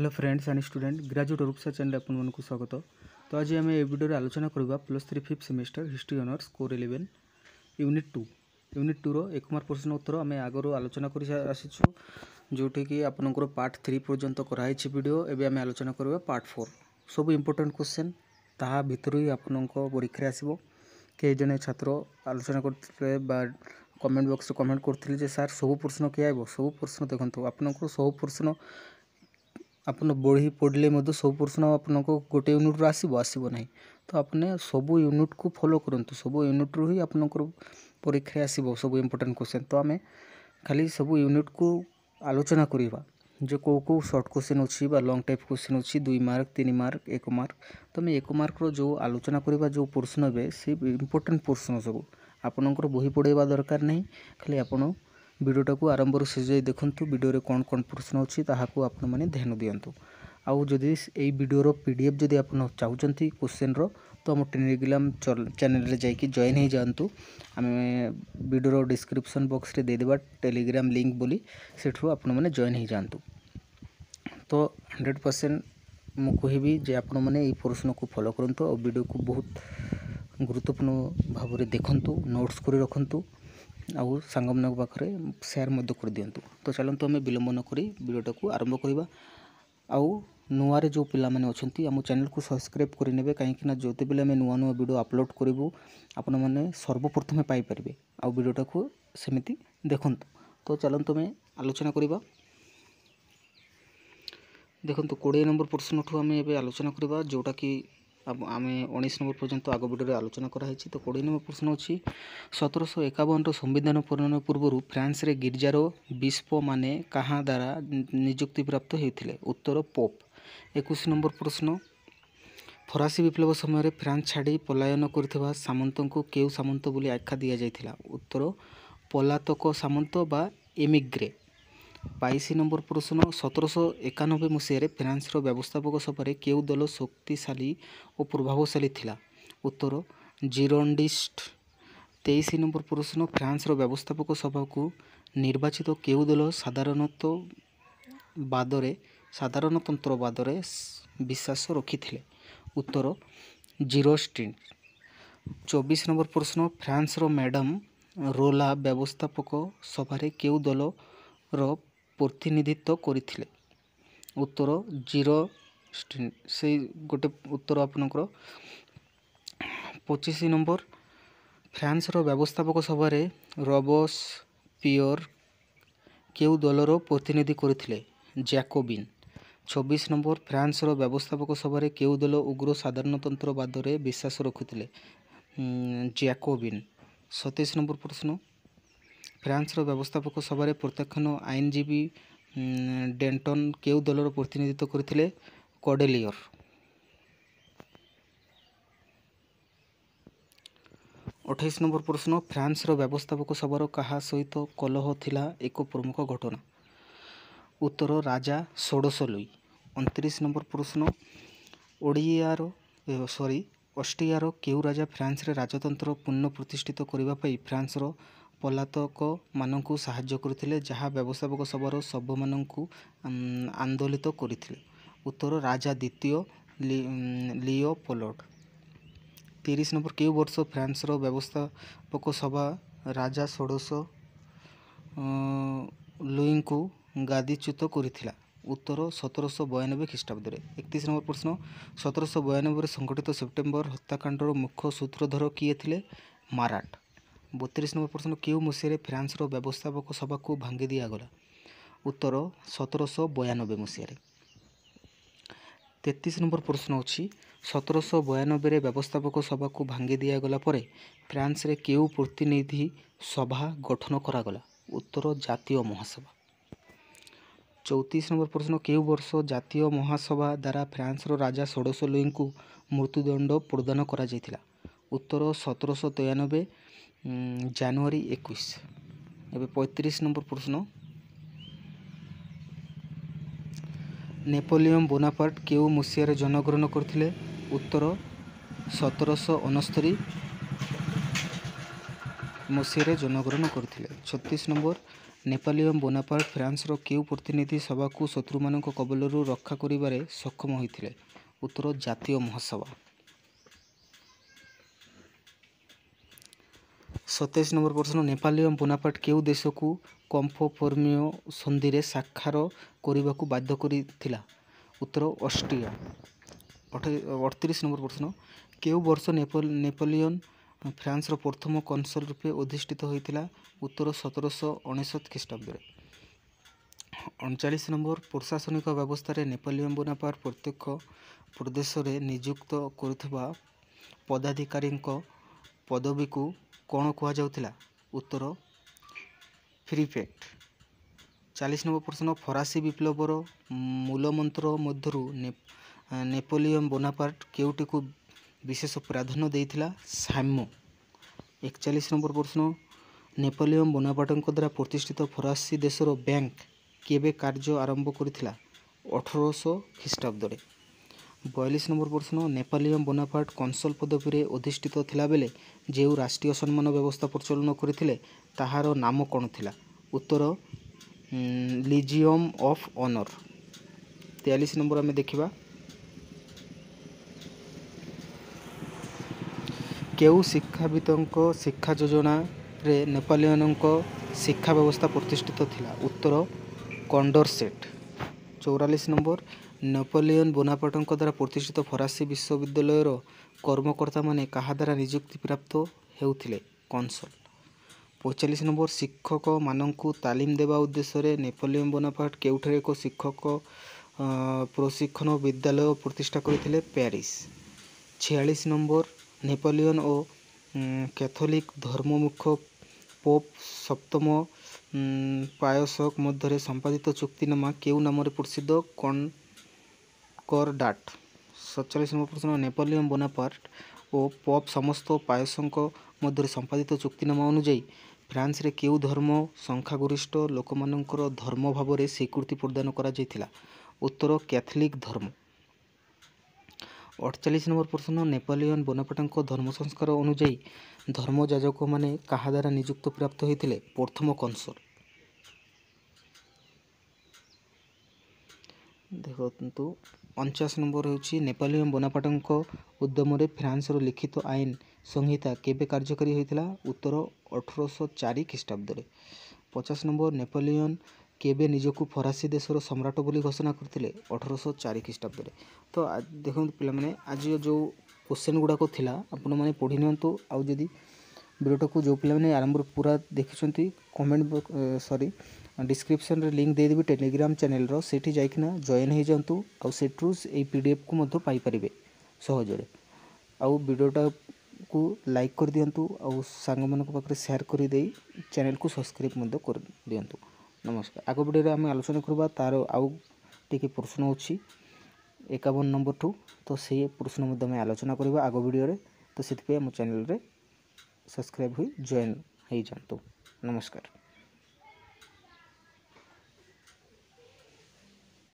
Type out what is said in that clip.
Hello friends and student graduate Rupsa channel अपन को स्वागत। तो आज आम ए वीडियो आलोचना करवा +3 5th semester history honours core 11 unit 2 रो 1 मार्क प्रश्न उत्तर आम आगु आलोचना कर आसीचु जोटि कि आपनकर पार्ट 3 पर्यंत कराई वीडियो एबे आम आलोचना करवा पार्ट 4 सब इंपोर्टेंट क्वेश्चन ताहा भितर ही आपन परीक्षा आसबो। कई जने छात्र आलोचना करते कमेंट बॉक्स रे कमेंट करथिले जे सर सब प्रश्न के आइबो सब प्रश्न देखंतु आपनकर सब प्रश्न आपन बही पढ़ले सब प्रश्न आपन को गोटे यूनिट रू आसबो नहीं। तो आपने सब यूनिट को फॉलो करंतु सब यूनिट रू ही आपनकर परीक्षा आसबो सब इंपोर्टेंट क्वेश्चन। तो आम खाली सब यूनिट को आलोचना करवा जो को शॉर्ट क्वेश्चन अच्छी लॉन्ग टाइप क्वेश्चन अच्छी 2 मार्क 3 मार्क 1 मार्क। तो आम 1 मार्क रो जो आलोचना करवा जो पोर्शन हे से इंपोर्टेंट पोर्शन सब आपनकर बही पढ़ेवा दरकार नहीं। खाली आपन वीडियोटा को आरंभ से जाए देखंतु वीडियो कौन कौन प्रश्न अच्छी ताहाकू आपण माने ध्यान दियंतु। आउ जदि एई वीडियो रो पीडीएफ जदि आपण चाहउचंती क्वेश्चन रो तो हम टेलीग्राम चैनल रे जाई कि जॉइन हो जांतु। आमे वीडियो रो डिस्क्रिप्शन बॉक्स रे दे देबा टेलीग्राम लिंक बोली सेठरो आपण माने जॉइन हो जांतु। तो 100% मु कहबी जे आपण माने एई प्रश्न को फॉलो करंतु और वीडियो को बहुत गुरुत्वपूर्ण भाव रे देखंतु नोट्स करि रखंतु आउ सांगमान पाखे सेयार कर दिंतु। तो चलते आम विलंब न करी वीडियोटा को आरंभ करवा। आउ नुआरे जो पिला माने अछंती आम चैनल को सब्सक्राइब करेंगे कहीं जो बेले आम नुआ नुआ वीडियो अपलोड करूँ आपण मैंने सर्वप्रथमे पाइपर आउ वीडियोटा को सेमती देखंतु। तो चलते आम आलोचना करवा। देखंतु 20 नंबर प्रश्न ठू आम ए आलोचना करवा जोटा कि अब आम 19 नंबर पर्यंत आग वीडियो आलोचना कराई। तो 20 नंबर प्रश्न अच्छी 1751 संविधान प्रणयन पूर्व फ्रांस रे गिरजार बिशप माने कहाँ द्वारा नियुक्ति प्राप्त होते उत्तर पोप। 21 नंबर प्रश्न फरासी विप्लव समय फ्रांस छाड़ी पलायन कर सामंत को केउ सामंत बोली आख्या दि जाइथिला उत्तर पलातक सामंत बा एमिग्रे। 22 नंबर प्रश्न 1791 मसीह फ्रांस व्यवस्थापक सभा केउ दल शक्तिशाली और प्रभावशाली थिला उत्तर जिरोंडिस्ट। 23 नंबर प्रश्न फ्रांस व्यवस्थापक सभा को निर्वाचित केउ दल साधारणतंत्रवाद विश्वास रखिथिले उत्तर जिरोस्टिन। 24 नंबर प्रश्न फ्रांस मैडम रोला व्यवस्थापक सभा केउ दल प्रतिनिधित्व करथिले उत्तर जिरोस्टिन से गोटे उत्तर आपनकर। 25 नंबर फ्रांस व्यवस्थापक सभा रॉबस पियर केउ दलर प्रतिनिधि करथिले जैकोबिन। 26 नंबर फ्रांस व्यवस्थापक सभा केउ दल उग्र साधारणतंत्रवाद विश्वास रखुथिले जैकोबिन। 27 नंबर प्रश्न फ्रांस व्यवस्थापक सभा प्रत्याख्यान आईनजीवी डेंटन केउ दलर प्रतिनिधित्व करथिले कॉर्डेलियर। 28 नंबर प्रश्न फ्रांस व्यवस्थापक सभार कहा सहित कलह थिला एक प्रमुख घटना उत्तर राजा षोडश लुई। 29 नंबर प्रश्न ऑस्ट्रियार केउ राजा फ्रांस रे राजतंत्र पुनः प्रतिष्ठित करने पाई फ्रांस पलातक मानकु साहाय्य करथिले जहाँ व्यवस्थापक सभार सभ्य मानकु आंदोलित करथिले उत्तर राजा द्वितीय लियोपोल्ड। 30 नंबर केउ वर्ष फ्रांस व्यवस्थापक सभा राजा षोडश लुई को गादीच्युत करथिला उत्तर 1792 ख्रीष्टाब्द। 31 नंबर प्रश्न 1792 संगठित सेप्टेम्बर हत्याकांडर मुख्य सूत्रधर किए थिले माराट। 32 नंबर प्रश्न केउ मसीह फ्रांस व्यवस्थापक सभा को भांगी दिगला उत्तर 1792 मसीह। 33 नंबर प्रश्न अच्छी 1792 व्यवस्थापक सभा को भांगी दिगला फ्रांस रे केउ प्रतिनिधि सभा गठन करागला उत्तर जातीय महासभा। 34 नंबर प्रश्न केउ वर्ष जातीय महासभा द्वारा फ्रांस राजा षोडश लुई को मृत्युदंड प्रदान करा जायतिला उत्तर 1793 जनवरी 21। एवं 35 नंबर प्रश्न नेपोलियन बोनापार्ट केउ मसीह जन्मग्रहण करथिले उत्तर 1769 मसीह जन्मग्रहण करथिले। 36 नंबर ନେପୋଲିଅନ୍ ବୋନାପାର୍ଟ ଫ୍ରାନ୍ସର କେଉଁ ପ୍ରତିନିଧି ସଭାକୁ ଶତ୍ରୁମାନଙ୍କ କବଳରୁ ରକ୍ଷା କରିବାରେ ସକ୍ଷମ ହୋଇଥିଲେ? ଉତ୍ତର ଜାତୀୟ ମହାସଭା। 27 ନମ୍ବର ପ୍ରଶ୍ନ, ନେପୋଲିଅନ୍ ବୋନାପାର୍ଟ କେଉଁ ଦେଶକୁ କମ୍ଫୋର୍ମିଓ ସନ୍ଧିରେ ସ୍ୱାକ୍ଷର କରିବାକୁ ବାଧ୍ୟ କରିଥିଲା? ଉତ୍ତର ଅଷ୍ଟ୍ରିଆ। 38 ନମ୍ବର ପ୍ରଶ୍ନ, କେଉଁ ବର୍ଷ ନେପୋଲିଅନ୍ ଫ୍ରାନ୍ସର ପ୍ରଥମ କନସଲ୍ ରୂପେ ଅଧିଷ୍ଠିତ ହୋଇଥିଲା? ଉତ୍ତର 1769 ଖ୍ରୀଷ୍ଟାବ୍ଦରେ। 39 ନମ୍ବର, ପ୍ରଶାସନିକ ବ୍ୟବସ୍ଥାରେ ନେପୋଲିଅନ୍ ବୋନାପାର୍ଟ ପ୍ରତ୍ୟେକ ପ୍ରଦେଶରେ ନିଯୁକ୍ତ କରୁଥିବା ପଦାଧିକାରୀଙ୍କ ପଦବୀକୁ କ'ଣ କୁହାଯାଉଥିଲା? ଉତ୍ତର ପ୍ରିଫେକ୍ଟ। 40 ନମ୍ବର ପ୍ରଶ୍ନ, ଫରାସୀ ବିପ୍ଳବର ମୂଳମନ୍ତ୍ର ମଧ୍ୟରୁ ନେପୋଲିଅନ୍ ବୋନାପାର୍ଟ କେଉଁଟିକୁ ବିଶେଷ ପ୍ରାଧାନ୍ୟ ଦେଇଥିଲା? ସାମ୍ୟ। 41 ନମ୍ବର ପ୍ରଶ୍ନ, ନେପୋଲିଅନ୍ ବୋନାପାର୍ଟଙ୍କ ଦ୍ୱାରା ପ୍ରତିଷ୍ଠିତ ଫରାସୀ ଦେଶର ବ୍ୟାଙ୍କ କେବେ କାର୍ଯ୍ୟ ଆରମ୍ଭ କରିଥିଲା? 1800 ଖ୍ରୀଷ୍ଟାବ୍ଦରେ। 42 ନମ୍ବର ପ୍ରଶ୍ନ, ନେପୋଲିଅନ୍ ବୋନାପାର୍ଟ କନସଲ୍ ପଦବୀରେ ଅଧିଷ୍ଠିତ ଥିଲାବେଳେ ଯେଉଁ ରାଷ୍ଟ୍ରୀୟ ସମ୍ମାନ ବ୍ୟବସ୍ଥା ପ୍ରଚଳନ କରିଥିଲେ ତାହାର ନାମ କ'ଣ ଥିଲା? ଉତ୍ତର ଲିଜିୟନ୍ ଅଫ୍ ଅନର୍। 43 ନମ୍ବର ଆମେ ଦେଖିବା, କେଉଁ ଶିକ୍ଷାବିତଙ୍କ ଶିକ୍ଷା ଯୋଜନାରେ ନେପୋଲିଅନ୍ଙ୍କ ଶିକ୍ଷା ବ୍ୟବସ୍ଥା ପ୍ରତିଷ୍ଠିତ ଥିଲା? ଉତ୍ତର କଣ୍ଡୋରସେଟ୍। 44 ନମ୍ବର, ନେପୋଲିଅନ୍ ବୋନାପାର୍ଟଙ୍କ ଦ୍ୱାରା ପ୍ରତିଷ୍ଠିତ ଫରାସୀ ବିଶ୍ୱବିଦ୍ୟାଳୟର କର୍ମକର୍ତ୍ତାମାନେ କାହା ଦ୍ୱାରା ନିଯୁକ୍ତି ପ୍ରାପ୍ତ ହେଉଥିଲେ? କନସଲ୍। 45 ନମ୍ବର, ଶିକ୍ଷକମାନଙ୍କୁ ତାଲିମ ଦେବା ଉଦ୍ଦେଶ୍ୟରେ ନେପୋଲିଅନ୍ ବୋନାପାର୍ଟ କେଉଁଠାରେ ଏକ ଶିକ୍ଷକ ପ୍ରଶିକ୍ଷଣ ବିଦ୍ୟାଳୟ ପ୍ରତିଷ୍ଠା କରିଥିଲେ? ପ୍ୟାରିସ୍। 46 ନମ୍ବର, ନେପୋଲିଅନ୍ ଓ କ୍ୟାଥୋଲିକ୍ ଧର୍ମମୁଖ୍ୟ ପୋପ୍ ସପ୍ତମ ପାୟସଙ୍କ ମଧ୍ୟରେ ସମ୍ପାଦିତ ଚୁକ୍ତିନାମା କେଉଁ ନାମରେ ପ୍ରସିଦ୍ଧ? କନକର୍ଡାଟ୍। 47 ନମ୍ବର ପ୍ରଶ୍ନ, ନେପୋଲିଅନ୍ ବୋନାପାର୍ଟ ଓ ପୋପ୍ ସମସ୍ତ ପାୟସଙ୍କ ମଧ୍ୟରେ ସମ୍ପାଦିତ ଚୁକ୍ତିନାମା ଅନୁଯାୟୀ ଫ୍ରାନ୍ସରେ କେଉଁ ଧର୍ମ ସଂଖ୍ୟାଗରିଷ୍ଠ ଲୋକମାନଙ୍କର ଧର୍ମ ଭାବରେ ସ୍ୱୀକୃତି ପ୍ରଦାନ କରାଯାଇଥିଲା? ଉତ୍ତର କ୍ୟାଥୋଲିକ୍ ଧର୍ମ। 48 ନମ୍ବର ପ୍ରଶ୍ନ, ନେପୋଲିଅନ୍ ବୋନାପାର୍ଟଙ୍କ ଧର୍ମ ସଂସ୍କାର ଅନୁଯାୟୀ ଧର୍ମଯାଜକମାନେ କାହା ଦ୍ୱାରା ନିଯୁକ୍ତି ପ୍ରାପ୍ତ ହୋଇଥିଲେ? ପ୍ରଥମ କନସଲ୍। ଦେଖନ୍ତୁ 49 ନମ୍ବର ହେଉଛି, ନେପୋଲିଅନ୍ ବୋନାପାର୍ଟଙ୍କ ଉଦ୍ୟମରେ ଫ୍ରାନ୍ସର ଲିଖିତ ଆଇନ ସଂହିତା କେବେ କାର୍ଯ୍ୟକାରୀ ହୋଇଥିଲା? ଉତ୍ତର 1804 ଖ୍ରୀଷ୍ଟାବ୍ଦରେ। 50 ନମ୍ବର, ନେପୋଲିଅନ୍ କେବେ ନିଜକୁ ଫରାସୀ ଦେଶର ସମ୍ରାଟ ବୋଲି ଘୋଷଣା କରିଥିଲେ? 1804 ଖ୍ରୀଷ୍ଟାବ୍ଦରେ। ତ ଦେଖନ୍ତୁ ପିଲାମାନେ, ଆଜି ଯେଉଁ କ୍ୱେଶ୍ଚନ୍ ଗୁଡ଼ାକ ଥିଲା ଆପଣମାନେ ପଢ଼ି ନିଅନ୍ତୁ। ଆଉ ଯଦି ଭିଡ଼ିଓଟାକୁ ଯେଉଁ ପିଲାମାନେ ଆରମ୍ଭରୁ ପୁରା ଦେଖିଛନ୍ତି ଡିସ୍କ୍ରିପ୍ସନ୍ରେ ଲିଙ୍କ୍ ଦେଇଦେବି ଟେଲିଗ୍ରାମ ଚ୍ୟାନେଲ୍ର, ସେଇଠି ଯାଇକିନା ଜଏନ୍ ହେଇଯାଆନ୍ତୁ। ଆଉ ସେଠୁ ଏଇ PDFକୁ ମଧ୍ୟ ପାଇପାରିବେ ସହଜରେ। ଆଉ ଭିଡ଼ିଓଟାକୁ ଲାଇକ୍ କରିଦିଅନ୍ତୁ, ଆଉ ସାଙ୍ଗମାନଙ୍କ ପାଖରେ ସେୟାର କରିଦେଇ ଚ୍ୟାନେଲ୍କୁ ସବସ୍କ୍ରାଇବ୍ ମଧ୍ୟ କରିଦିଅନ୍ତୁ। ନମସ୍କାର। ଆଗ ଭିଡ଼ିଓରେ ଆମେ ଆଲୋଚନା କରିବା ତାର ଆଉ ଟିକେ ପ୍ରଶ୍ନ ଅଛି 51 ନମ୍ବରଠୁ, ତ ସେଇ ପ୍ରଶ୍ନ ମଧ୍ୟ ଆମେ ଆଲୋଚନା କରିବା ଆଗ ଭିଡ଼ିଓରେ। ତ ସେଥିପାଇଁ ଆମ ଚ୍ୟାନେଲ୍ରେ ସବସ୍କ୍ରାଇବ୍ ହୋଇ ଜଏନ୍ ହେଇଯାଆନ୍ତୁ। ନମସ୍କାର।